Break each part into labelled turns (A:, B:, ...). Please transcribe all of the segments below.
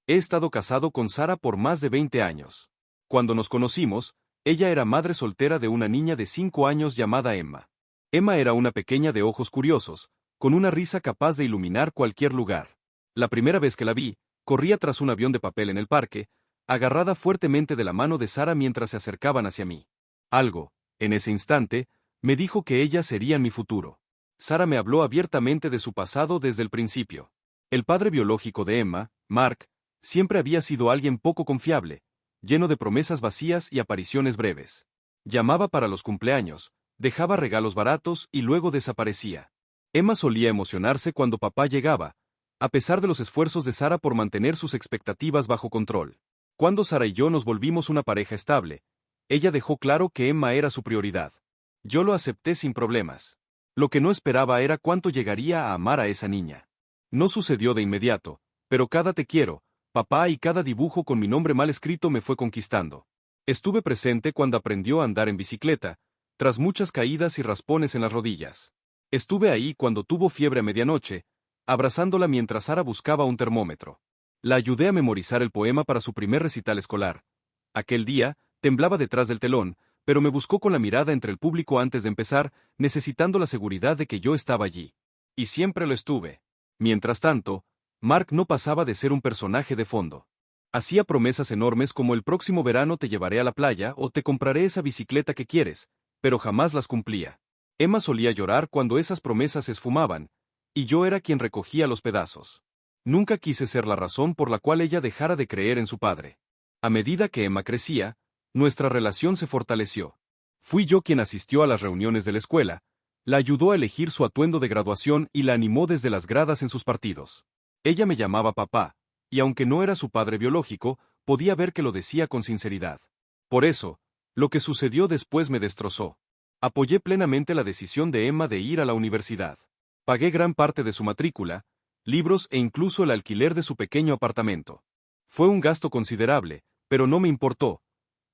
A: He estado casado con Sara por más de 20 años. Cuando nos conocimos, ella era madre soltera de una niña de 5 años llamada Emma. Emma era una pequeña de ojos curiosos, con una risa capaz de iluminar cualquier lugar. La primera vez que la vi, corría tras un avión de papel en el parque, agarrada fuertemente de la mano de Sara mientras se acercaban hacia mí. Algo, en ese instante, me dijo que ellas serían mi futuro. Sara me habló abiertamente de su pasado desde el principio. El padre biológico de Emma, Mark, siempre había sido alguien poco confiable, lleno de promesas vacías y apariciones breves. Llamaba para los cumpleaños, dejaba regalos baratos y luego desaparecía. Emma solía emocionarse cuando papá llegaba, a pesar de los esfuerzos de Sara por mantener sus expectativas bajo control. Cuando Sara y yo nos volvimos una pareja estable, ella dejó claro que Emma era su prioridad. Yo lo acepté sin problemas. Lo que no esperaba era cuánto llegaría a amar a esa niña. No sucedió de inmediato, pero cada te quiero, papá y cada dibujo con mi nombre mal escrito me fue conquistando. Estuve presente cuando aprendió a andar en bicicleta, tras muchas caídas y raspones en las rodillas. Estuve ahí cuando tuvo fiebre a medianoche, abrazándola mientras Sara buscaba un termómetro. La ayudé a memorizar el poema para su primer recital escolar. Aquel día, temblaba detrás del telón, pero me buscó con la mirada entre el público antes de empezar, necesitando la seguridad de que yo estaba allí. Y siempre lo estuve. Mientras tanto, Mark no pasaba de ser un personaje de fondo. Hacía promesas enormes como el próximo verano te llevaré a la playa o te compraré esa bicicleta que quieres, pero jamás las cumplía. Emma solía llorar cuando esas promesas se esfumaban, y yo era quien recogía los pedazos. Nunca quise ser la razón por la cual ella dejara de creer en su padre. A medida que Emma crecía, nuestra relación se fortaleció. Fui yo quien asistió a las reuniones de la escuela, la ayudó a elegir su atuendo de graduación y la animó desde las gradas en sus partidos. Ella me llamaba papá, y aunque no era su padre biológico, podía ver que lo decía con sinceridad. Por eso, lo que sucedió después me destrozó. Apoyé plenamente la decisión de Emma de ir a la universidad. Pagué gran parte de su matrícula, libros e incluso el alquiler de su pequeño apartamento. Fue un gasto considerable, pero no me importó.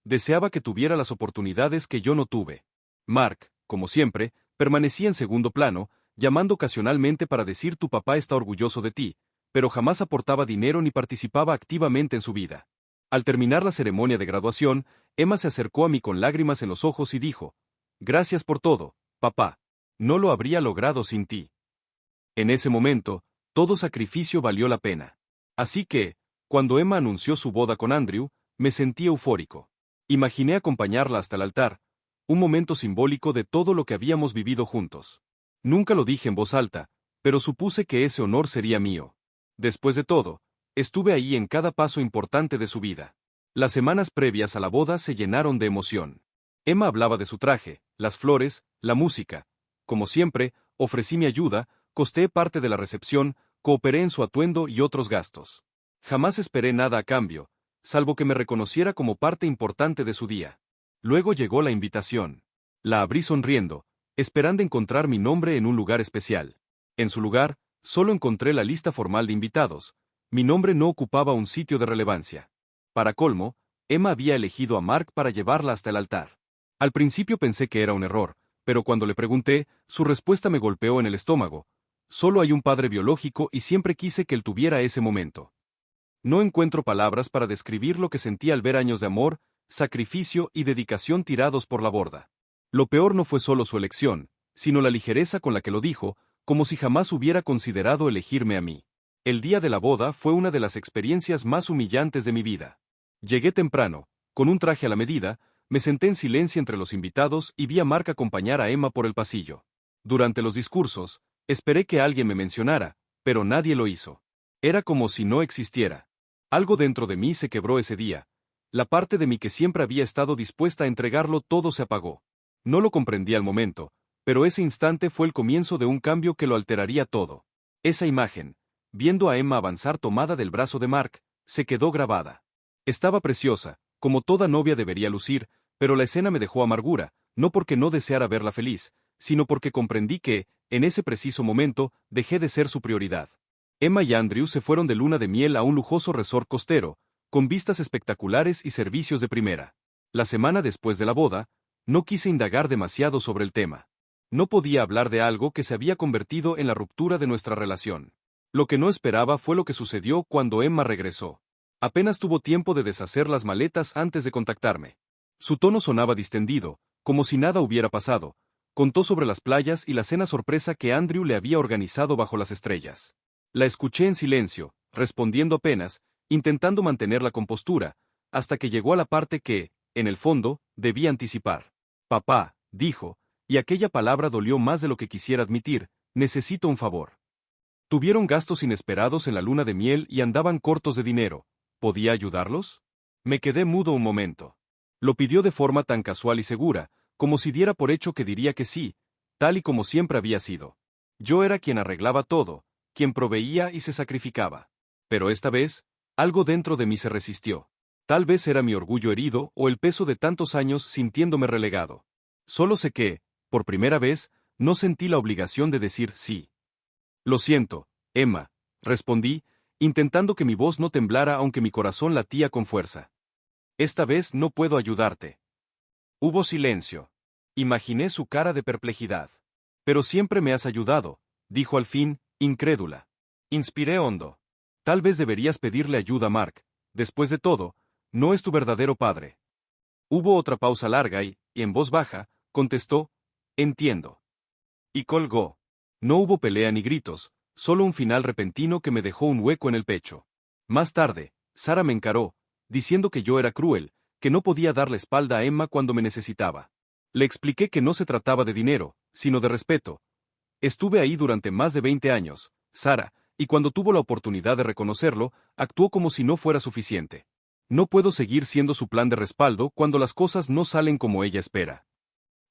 A: Deseaba que tuviera las oportunidades que yo no tuve. Mark, como siempre, permanecía en segundo plano, llamando ocasionalmente para decir tu papá está orgulloso de ti, pero jamás aportaba dinero ni participaba activamente en su vida. Al terminar la ceremonia de graduación, Emma se acercó a mí con lágrimas en los ojos y dijo, «Gracias por todo, papá. No lo habría logrado sin ti». En ese momento, todo sacrificio valió la pena. Así que, cuando Emma anunció su boda con Andrew, me sentí eufórico. Imaginé acompañarla hasta el altar, un momento simbólico de todo lo que habíamos vivido juntos. Nunca lo dije en voz alta, pero supuse que ese honor sería mío. Después de todo, estuve ahí en cada paso importante de su vida. Las semanas previas a la boda se llenaron de emoción. Emma hablaba de su traje, las flores, la música. Como siempre, ofrecí mi ayuda, costeé parte de la recepción, cooperé en su atuendo y otros gastos. Jamás esperé nada a cambio, salvo que me reconociera como parte importante de su día. Luego llegó la invitación. La abrí sonriendo, esperando encontrar mi nombre en un lugar especial. En su lugar, solo encontré la lista formal de invitados. Mi nombre no ocupaba un sitio de relevancia. Para colmo, Emma había elegido a Mark para llevarla hasta el altar. Al principio pensé que era un error, pero cuando le pregunté, su respuesta me golpeó en el estómago. Solo hay un padre biológico y siempre quise que él tuviera ese momento. No encuentro palabras para describir lo que sentí al ver años de amor, sacrificio y dedicación tirados por la borda. Lo peor no fue solo su elección, sino la ligereza con la que lo dijo, como si jamás hubiera considerado elegirme a mí. El día de la boda fue una de las experiencias más humillantes de mi vida. Llegué temprano, con un traje a la medida, me senté en silencio entre los invitados y vi a Mark acompañar a Emma por el pasillo. Durante los discursos, esperé que alguien me mencionara, pero nadie lo hizo. Era como si no existiera. Algo dentro de mí se quebró ese día. La parte de mí que siempre había estado dispuesta a entregarlo todo se apagó. No lo comprendí al momento, pero ese instante fue el comienzo de un cambio que lo alteraría todo. Esa imagen, viendo a Emma avanzar tomada del brazo de Mark, se quedó grabada. Estaba preciosa, como toda novia debería lucir, pero la escena me dejó amargura, no porque no deseara verla feliz, sino porque comprendí que, en ese preciso momento, dejé de ser su prioridad. Emma y Andrew se fueron de luna de miel a un lujoso resort costero, con vistas espectaculares y servicios de primera. La semana después de la boda, no quise indagar demasiado sobre el tema. No podía hablar de algo que se había convertido en la ruptura de nuestra relación. Lo que no esperaba fue lo que sucedió cuando Emma regresó. Apenas tuvo tiempo de deshacer las maletas antes de contactarme. Su tono sonaba distendido, como si nada hubiera pasado. Contó sobre las playas y la cena sorpresa que Andrew le había organizado bajo las estrellas. La escuché en silencio, respondiendo apenas, intentando mantener la compostura, hasta que llegó a la parte que, en el fondo, debía anticipar. Papá, dijo, y aquella palabra dolió más de lo que quisiera admitir, necesito un favor. Tuvieron gastos inesperados en la luna de miel y andaban cortos de dinero. ¿Podía ayudarlos? Me quedé mudo un momento. Lo pidió de forma tan casual y segura, como si diera por hecho que diría que sí, tal y como siempre había sido. Yo era quien arreglaba todo, quien proveía y se sacrificaba. Pero esta vez, algo dentro de mí se resistió. Tal vez era mi orgullo herido o el peso de tantos años sintiéndome relegado. Solo sé que, por primera vez, no sentí la obligación de decir sí. Lo siento, Emma, respondí, intentando que mi voz no temblara aunque mi corazón latía con fuerza. Esta vez no puedo ayudarte. Hubo silencio. Imaginé su cara de perplejidad. Pero siempre me has ayudado, dijo al fin, incrédula. Inspiré hondo. Tal vez deberías pedirle ayuda a Mark. Después de todo, no es tu verdadero padre. Hubo otra pausa larga y, en voz baja, contestó, entiendo. Y colgó. No hubo pelea ni gritos, solo un final repentino que me dejó un hueco en el pecho. Más tarde, Sara me encaró, diciendo que yo era cruel, que no podía dar la espalda a Emma cuando me necesitaba. Le expliqué que no se trataba de dinero, sino de respeto. Estuve ahí durante más de 20 años, Sara, y cuando tuvo la oportunidad de reconocerlo, actuó como si no fuera suficiente. No puedo seguir siendo su plan de respaldo cuando las cosas no salen como ella espera.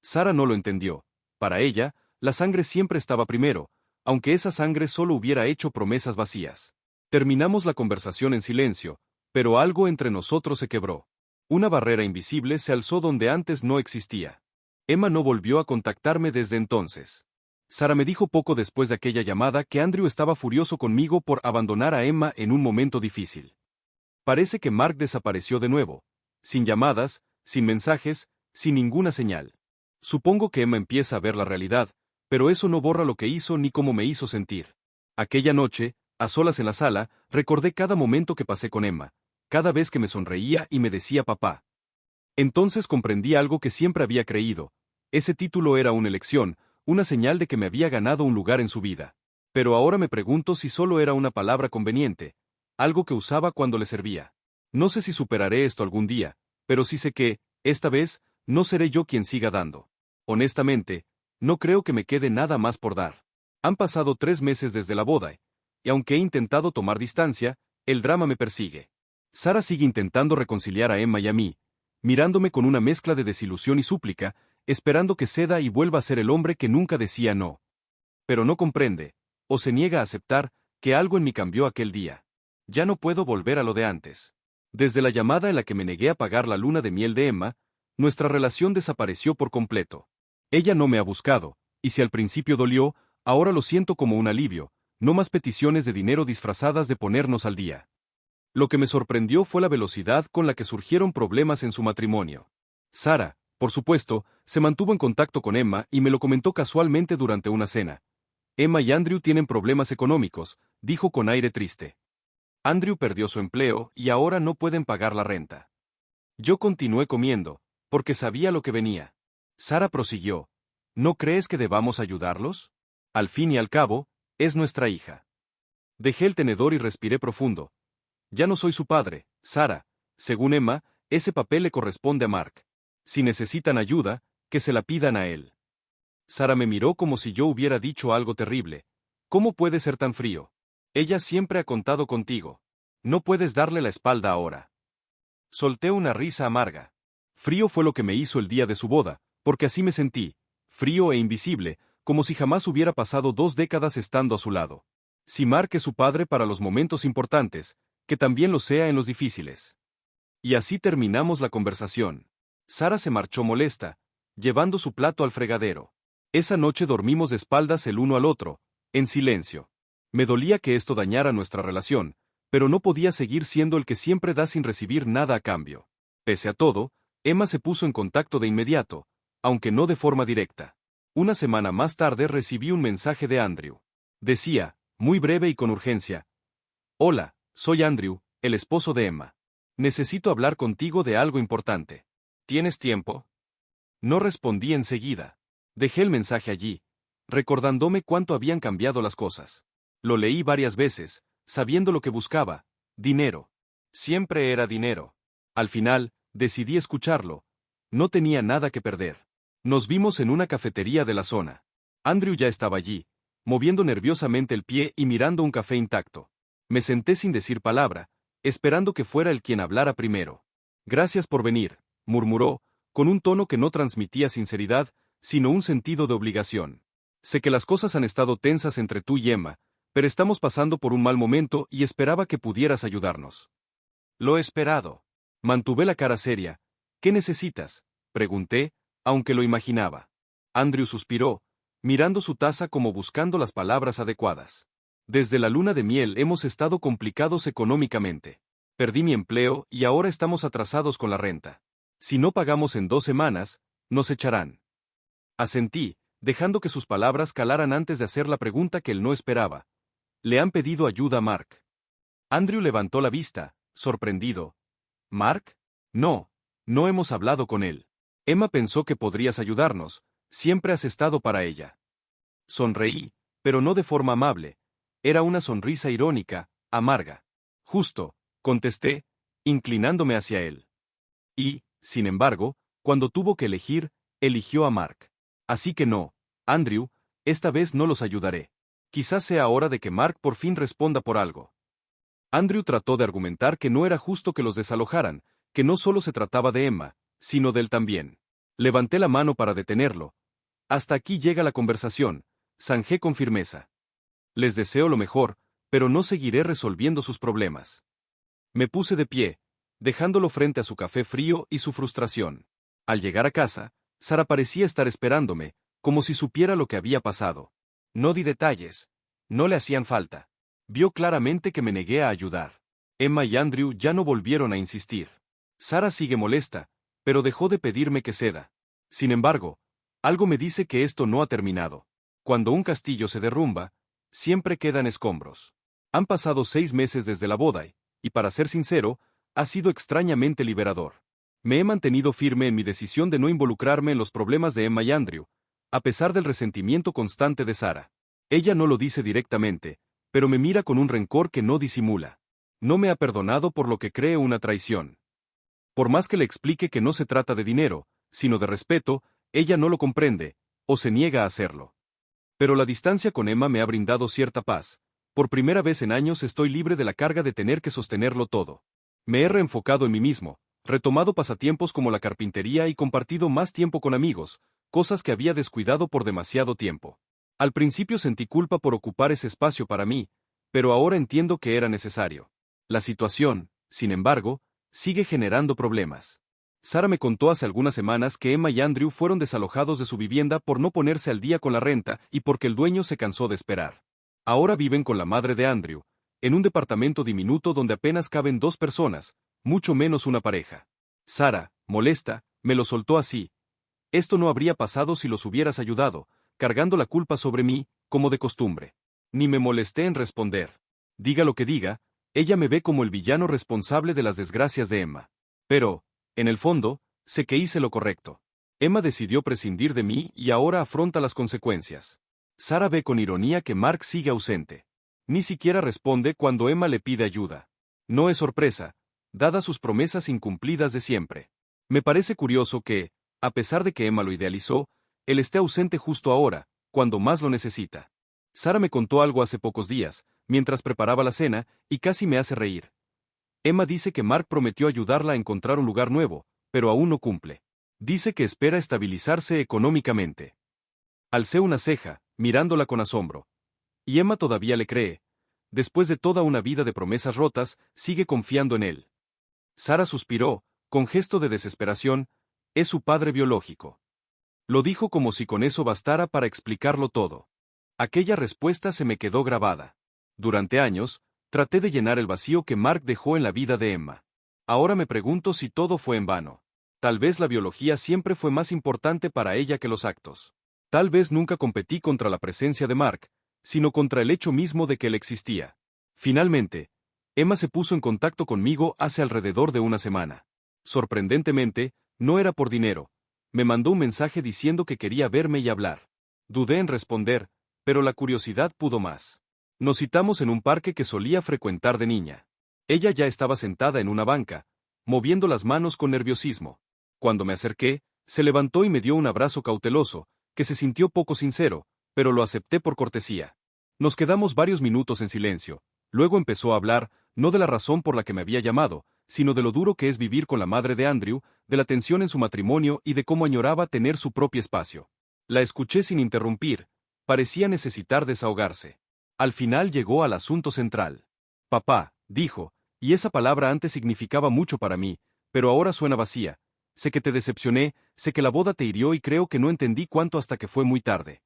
A: Sara no lo entendió. Para ella, la sangre siempre estaba primero, aunque esa sangre solo hubiera hecho promesas vacías. Terminamos la conversación en silencio, pero algo entre nosotros se quebró. Una barrera invisible se alzó donde antes no existía. Emma no volvió a contactarme desde entonces. Sara me dijo poco después de aquella llamada que Andrew estaba furioso conmigo por abandonar a Emma en un momento difícil. Parece que Mark desapareció de nuevo, sin llamadas, sin mensajes, sin ninguna señal. Supongo que Emma empieza a ver la realidad, pero eso no borra lo que hizo ni cómo me hizo sentir. Aquella noche, a solas en la sala, recordé cada momento que pasé con Emma, cada vez que me sonreía y me decía papá. Entonces comprendí algo que siempre había creído. Ese título era una elección, una señal de que me había ganado un lugar en su vida. Pero ahora me pregunto si solo era una palabra conveniente, algo que usaba cuando le servía. No sé si superaré esto algún día, pero sí sé que, esta vez, no seré yo quien siga dando. Honestamente, no creo que me quede nada más por dar. Han pasado 3 meses desde la boda, y aunque he intentado tomar distancia, el drama me persigue. Sara sigue intentando reconciliar a Emma y a mí, mirándome con una mezcla de desilusión y súplica, esperando que ceda y vuelva a ser el hombre que nunca decía no. Pero no comprende, o se niega a aceptar, que algo en mí cambió aquel día. Ya no puedo volver a lo de antes. Desde la llamada en la que me negué a pagar la luna de miel de Emma, nuestra relación desapareció por completo. Ella no me ha buscado, y si al principio dolió, ahora lo siento como un alivio, no más peticiones de dinero disfrazadas de ponernos al día. Lo que me sorprendió fue la velocidad con la que surgieron problemas en su matrimonio. Sara, por supuesto, se mantuvo en contacto con Emma y me lo comentó casualmente durante una cena. Emma y Andrew tienen problemas económicos, dijo con aire triste. Andrew perdió su empleo y ahora no pueden pagar la renta. Yo continué comiendo, porque sabía lo que venía. Sara prosiguió. ¿No crees que debamos ayudarlos? Al fin y al cabo, es nuestra hija. Dejé el tenedor y respiré profundo. Ya no soy su padre, Sara. Según Emma, ese papel le corresponde a Mark. Si necesitan ayuda, que se la pidan a él. Sara me miró como si yo hubiera dicho algo terrible. ¿Cómo puede ser tan frío? Ella siempre ha contado contigo. No puedes darle la espalda ahora. Solté una risa amarga. Frío fue lo que me hizo el día de su boda, porque así me sentí, frío e invisible, como si jamás hubiera pasado 2 décadas estando a su lado. Si Mark es su padre para los momentos importantes, que también lo sea en los difíciles. Y así terminamos la conversación. Sara se marchó molesta, llevando su plato al fregadero. Esa noche dormimos de espaldas el uno al otro, en silencio. Me dolía que esto dañara nuestra relación, pero no podía seguir siendo el que siempre da sin recibir nada a cambio. Pese a todo, Emma se puso en contacto de inmediato, aunque no de forma directa. Una semana más tarde recibí un mensaje de Andrew. Decía, muy breve y con urgencia: Hola, soy Andrew, el esposo de Emma. Necesito hablar contigo de algo importante. ¿Tienes tiempo? No respondí enseguida. Dejé el mensaje allí, recordándome cuánto habían cambiado las cosas. Lo leí varias veces, sabiendo lo que buscaba: dinero. Siempre era dinero. Al final, decidí escucharlo. No tenía nada que perder. Nos vimos en una cafetería de la zona. Andrew ya estaba allí, moviendo nerviosamente el pie y mirando un café intacto. Me senté sin decir palabra, esperando que fuera él quien hablara primero. Gracias por venir, murmuró, con un tono que no transmitía sinceridad, sino un sentido de obligación. Sé que las cosas han estado tensas entre tú y Emma, pero estamos pasando por un mal momento y esperaba que pudieras ayudarnos. Lo he esperado. Mantuve la cara seria. ¿Qué necesitas?, pregunté, aunque lo imaginaba. Andrew suspiró, mirando su taza como buscando las palabras adecuadas. Desde la luna de miel hemos estado complicados económicamente. Perdí mi empleo y ahora estamos atrasados con la renta. Si no pagamos en 2 semanas, nos echarán. Asentí, dejando que sus palabras calaran antes de hacer la pregunta que él no esperaba. ¿Le han pedido ayuda a Mark? Andrew levantó la vista, sorprendido. ¿Mark? No, no hemos hablado con él. Emma pensó que podrías ayudarnos, siempre has estado para ella. Sonreí, pero no de forma amable. Era una sonrisa irónica, amarga. Justo, contesté, inclinándome hacia él. Y, sin embargo, cuando tuvo que elegir, eligió a Mark. Así que no, Andrew, esta vez no los ayudaré. Quizás sea hora de que Mark por fin responda por algo. Andrew trató de argumentar que no era justo que los desalojaran, que no solo se trataba de Emma, sino de él también. Levanté la mano para detenerlo. Hasta aquí llega la conversación, zanjé con firmeza. Les deseo lo mejor, pero no seguiré resolviendo sus problemas. Me puse de pie, dejándolo frente a su café frío y su frustración. Al llegar a casa, Sara parecía estar esperándome, como si supiera lo que había pasado. No di detalles. No le hacían falta. Vio claramente que me negué a ayudar. Emma y Andrew ya no volvieron a insistir. Sara sigue molesta, pero dejó de pedirme que ceda. Sin embargo, algo me dice que esto no ha terminado. Cuando un castillo se derrumba, siempre quedan escombros. Han pasado 6 meses desde la boda y, para ser sincero, ha sido extrañamente liberador. Me he mantenido firme en mi decisión de no involucrarme en los problemas de Emma y Andrew, a pesar del resentimiento constante de Sara. Ella no lo dice directamente, pero me mira con un rencor que no disimula. No me ha perdonado por lo que cree una traición. Por más que le explique que no se trata de dinero, sino de respeto, ella no lo comprende, o se niega a hacerlo. Pero la distancia con Emma me ha brindado cierta paz. Por primera vez en años estoy libre de la carga de tener que sostenerlo todo. Me he reenfocado en mí mismo, retomado pasatiempos como la carpintería y compartido más tiempo con amigos, cosas que había descuidado por demasiado tiempo. Al principio sentí culpa por ocupar ese espacio para mí, pero ahora entiendo que era necesario. La situación, sin embargo, sigue generando problemas. Sara me contó hace algunas semanas que Emma y Andrew fueron desalojados de su vivienda por no ponerse al día con la renta y porque el dueño se cansó de esperar. Ahora viven con la madre de Andrew, en un departamento diminuto donde apenas caben 2 personas, mucho menos una pareja. Sara, molesta, me lo soltó así. Esto no habría pasado si los hubieras ayudado, cargando la culpa sobre mí, como de costumbre. Ni me molesté en responder. Diga lo que diga, ella me ve como el villano responsable de las desgracias de Emma. Pero, en el fondo, sé que hice lo correcto. Emma decidió prescindir de mí y ahora afronta las consecuencias. Sara ve con ironía que Mark sigue ausente. Ni siquiera responde cuando Emma le pide ayuda. No es sorpresa, dadas sus promesas incumplidas de siempre. Me parece curioso que, a pesar de que Emma lo idealizó, él esté ausente justo ahora, cuando más lo necesita. Sara me contó algo hace pocos días, mientras preparaba la cena, y casi me hace reír. Emma dice que Mark prometió ayudarla a encontrar un lugar nuevo, pero aún no cumple. Dice que espera estabilizarse económicamente. Alcé una ceja, mirándola con asombro. Y Emma todavía le cree. Después de toda una vida de promesas rotas, sigue confiando en él. Sara suspiró, con gesto de desesperación. Es su padre biológico. Lo dijo como si con eso bastara para explicarlo todo. Aquella respuesta se me quedó grabada. Durante años, traté de llenar el vacío que Mark dejó en la vida de Emma. Ahora me pregunto si todo fue en vano. Tal vez la biología siempre fue más importante para ella que los actos. Tal vez nunca competí contra la presencia de Mark, sino contra el hecho mismo de que él existía. Finalmente, Emma se puso en contacto conmigo hace alrededor de una semana. Sorprendentemente, no era por dinero. Me mandó un mensaje diciendo que quería verme y hablar. Dudé en responder, pero la curiosidad pudo más. Nos citamos en un parque que solía frecuentar de niña. Ella ya estaba sentada en una banca, moviendo las manos con nerviosismo. Cuando me acerqué, se levantó y me dio un abrazo cauteloso, que se sintió poco sincero, pero lo acepté por cortesía. Nos quedamos varios minutos en silencio. Luego empezó a hablar, no de la razón por la que me había llamado, sino de lo duro que es vivir con la madre de Andrew, de la tensión en su matrimonio y de cómo añoraba tener su propio espacio. La escuché sin interrumpir. Parecía necesitar desahogarse. Al final llegó al asunto central. Papá, dijo, y esa palabra antes significaba mucho para mí, pero ahora suena vacía. Sé que te decepcioné, sé que la boda te hirió y creo que no entendí cuánto hasta que fue muy tarde.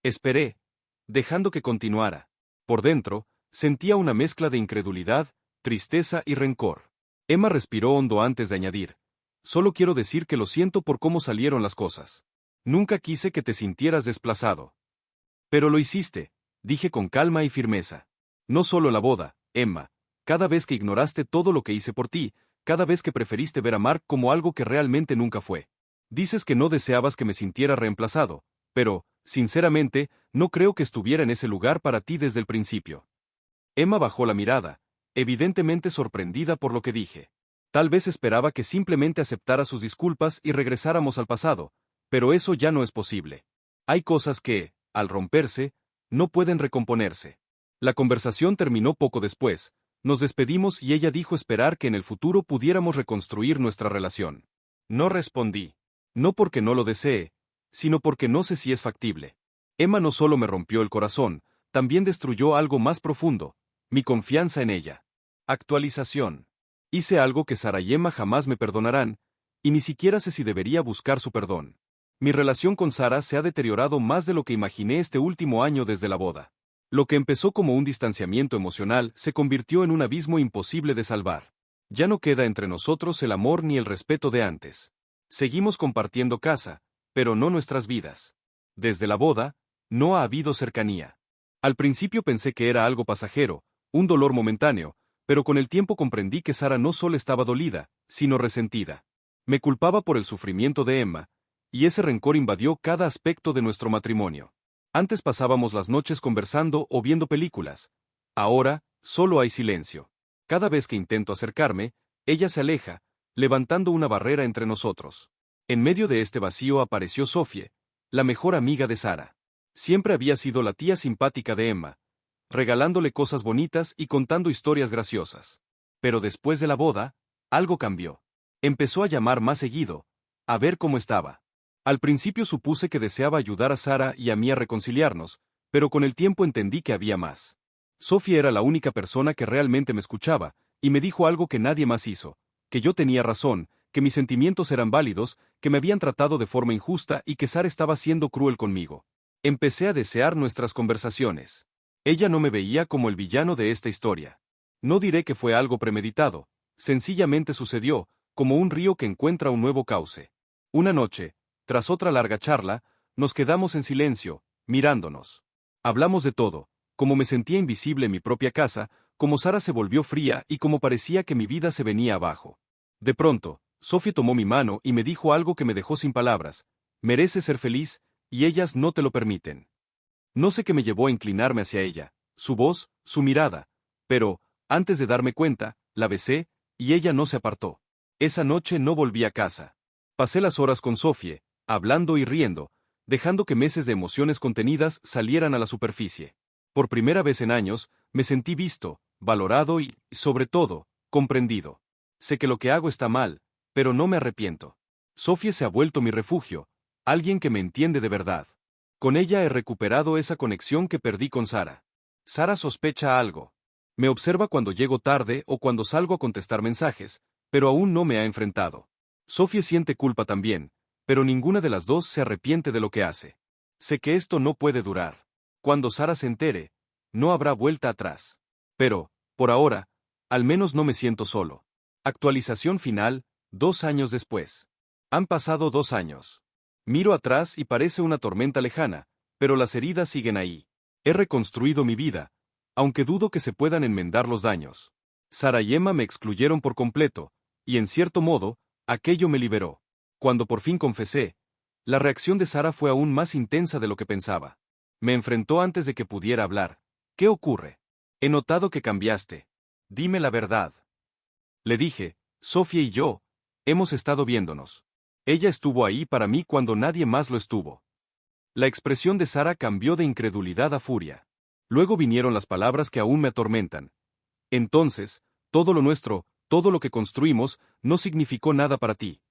A: Esperé, dejando que continuara. Por dentro, sentía una mezcla de incredulidad, tristeza y rencor. Emma respiró hondo antes de añadir. Solo quiero decir que lo siento por cómo salieron las cosas. Nunca quise que te sintieras desplazado. Pero lo hiciste, dije con calma y firmeza. No solo la boda, Emma, cada vez que ignoraste todo lo que hice por ti, cada vez que preferiste ver a Mark como algo que realmente nunca fue. Dices que no deseabas que me sintiera reemplazado, pero, sinceramente, no creo que estuviera en ese lugar para ti desde el principio. Emma bajó la mirada, evidentemente sorprendida por lo que dije. Tal vez esperaba que simplemente aceptara sus disculpas y regresáramos al pasado, pero eso ya no es posible. Hay cosas que, al romperse, no pueden recomponerse. La conversación terminó poco después, nos despedimos y ella dijo esperar que en el futuro pudiéramos reconstruir nuestra relación. No respondí. No porque no lo desee, sino porque no sé si es factible. Emma no solo me rompió el corazón, también destruyó algo más profundo, mi confianza en ella. Actualización. Hice algo que Sara y Emma jamás me perdonarán, y ni siquiera sé si debería buscar su perdón. Mi relación con Sara se ha deteriorado más de lo que imaginé este último año desde la boda. Lo que empezó como un distanciamiento emocional se convirtió en un abismo imposible de salvar. Ya no queda entre nosotros el amor ni el respeto de antes. Seguimos compartiendo casa, pero no nuestras vidas. Desde la boda, no ha habido cercanía. Al principio pensé que era algo pasajero, un dolor momentáneo, pero con el tiempo comprendí que Sara no solo estaba dolida, sino resentida. Me culpaba por el sufrimiento de Emma, y ese rencor invadió cada aspecto de nuestro matrimonio. Antes pasábamos las noches conversando o viendo películas. Ahora, solo hay silencio. Cada vez que intento acercarme, ella se aleja, levantando una barrera entre nosotros. En medio de este vacío apareció Sophie, la mejor amiga de Sara. Siempre había sido la tía simpática de Emma, regalándole cosas bonitas y contando historias graciosas. Pero después de la boda, algo cambió. Empezó a llamar más seguido, a ver cómo estaba. Al principio supuse que deseaba ayudar a Sara y a mí a reconciliarnos, pero con el tiempo entendí que había más. Sophie era la única persona que realmente me escuchaba, y me dijo algo que nadie más hizo, que yo tenía razón, que mis sentimientos eran válidos, que me habían tratado de forma injusta y que Sara estaba siendo cruel conmigo. Empecé a desear nuestras conversaciones. Ella no me veía como el villano de esta historia. No diré que fue algo premeditado, sencillamente sucedió, como un río que encuentra un nuevo cauce. Una noche, tras otra larga charla, nos quedamos en silencio, mirándonos. Hablamos de todo, cómo me sentía invisible en mi propia casa, cómo Sara se volvió fría y cómo parecía que mi vida se venía abajo. De pronto, Sophie tomó mi mano y me dijo algo que me dejó sin palabras. Mereces ser feliz, y ellas no te lo permiten. No sé qué me llevó a inclinarme hacia ella, su voz, su mirada, pero, antes de darme cuenta, la besé, y ella no se apartó. Esa noche no volví a casa. Pasé las horas con Sophie, hablando y riendo, dejando que meses de emociones contenidas salieran a la superficie. Por primera vez en años, me sentí visto, valorado y, sobre todo, comprendido. Sé que lo que hago está mal, pero no me arrepiento. Sophie se ha vuelto mi refugio, alguien que me entiende de verdad. Con ella he recuperado esa conexión que perdí con Sara. Sara sospecha algo. Me observa cuando llego tarde o cuando salgo a contestar mensajes, pero aún no me ha enfrentado. Sophie siente culpa también, pero ninguna de las dos se arrepiente de lo que hace. Sé que esto no puede durar. Cuando Sara se entere, no habrá vuelta atrás. Pero, por ahora, al menos no me siento solo. Actualización final, 2 años después. Han pasado 2 años. Miro atrás y parece una tormenta lejana, pero las heridas siguen ahí. He reconstruido mi vida, aunque dudo que se puedan enmendar los daños. Sara y Emma me excluyeron por completo, y en cierto modo, aquello me liberó. Cuando por fin confesé, la reacción de Sara fue aún más intensa de lo que pensaba. Me enfrentó antes de que pudiera hablar. ¿Qué ocurre? He notado que cambiaste. Dime la verdad. Le dije, Sofía y yo, hemos estado viéndonos. Ella estuvo ahí para mí cuando nadie más lo estuvo. La expresión de Sara cambió de incredulidad a furia. Luego vinieron las palabras que aún me atormentan. Entonces, todo lo nuestro, todo lo que construimos, no significó nada para ti.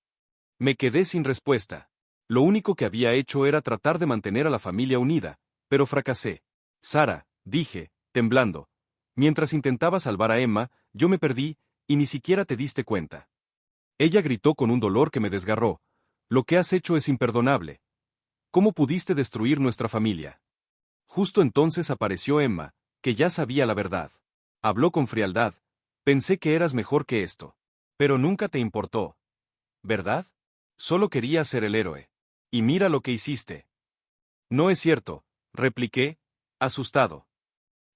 A: Me quedé sin respuesta. Lo único que había hecho era tratar de mantener a la familia unida, pero fracasé. Sara, dije, temblando. Mientras intentaba salvar a Emma, yo me perdí, y ni siquiera te diste cuenta. Ella gritó con un dolor que me desgarró. Lo que has hecho es imperdonable. ¿Cómo pudiste destruir nuestra familia? Justo entonces apareció Emma, que ya sabía la verdad. Habló con frialdad. Pensé que eras mejor que esto. Pero nunca te importó. ¿Verdad? Solo querías ser el héroe. Y mira lo que hiciste. No es cierto, repliqué, asustado.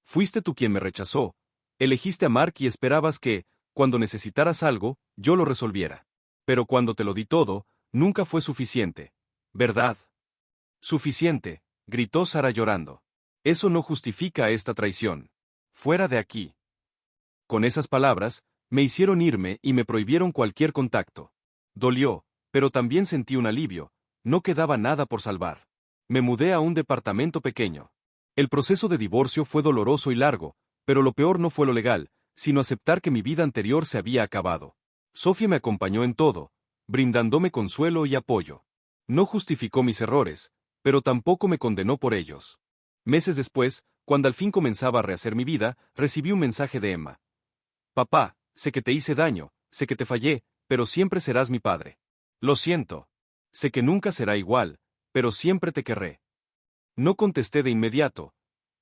A: Fuiste tú quien me rechazó. Elegiste a Mark y esperabas que, cuando necesitaras algo, yo lo resolviera. Pero cuando te lo di todo, nunca fue suficiente. ¿Verdad? Suficiente, gritó Sara llorando. Eso no justifica esta traición. Fuera de aquí. Con esas palabras, me hicieron irme y me prohibieron cualquier contacto. Dolió, pero también sentí un alivio, no quedaba nada por salvar. Me mudé a un departamento pequeño. El proceso de divorcio fue doloroso y largo, pero lo peor no fue lo legal, sino aceptar que mi vida anterior se había acabado. Sofía me acompañó en todo, brindándome consuelo y apoyo. No justificó mis errores, pero tampoco me condenó por ellos. Meses después, cuando al fin comenzaba a rehacer mi vida, recibí un mensaje de Emma. Papá, sé que te hice daño, sé que te fallé, pero siempre serás mi padre. Lo siento. Sé que nunca será igual, pero siempre te querré. No contesté de inmediato.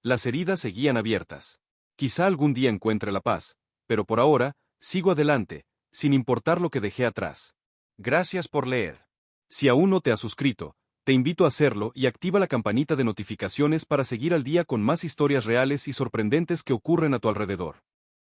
A: Las heridas seguían abiertas. Quizá algún día encuentre la paz, pero por ahora, sigo adelante, sin importar lo que dejé atrás. Gracias por leer. Si aún no te has suscrito, te invito a hacerlo y activa la campanita de notificaciones para seguir al día con más historias reales y sorprendentes que ocurren a tu alrededor.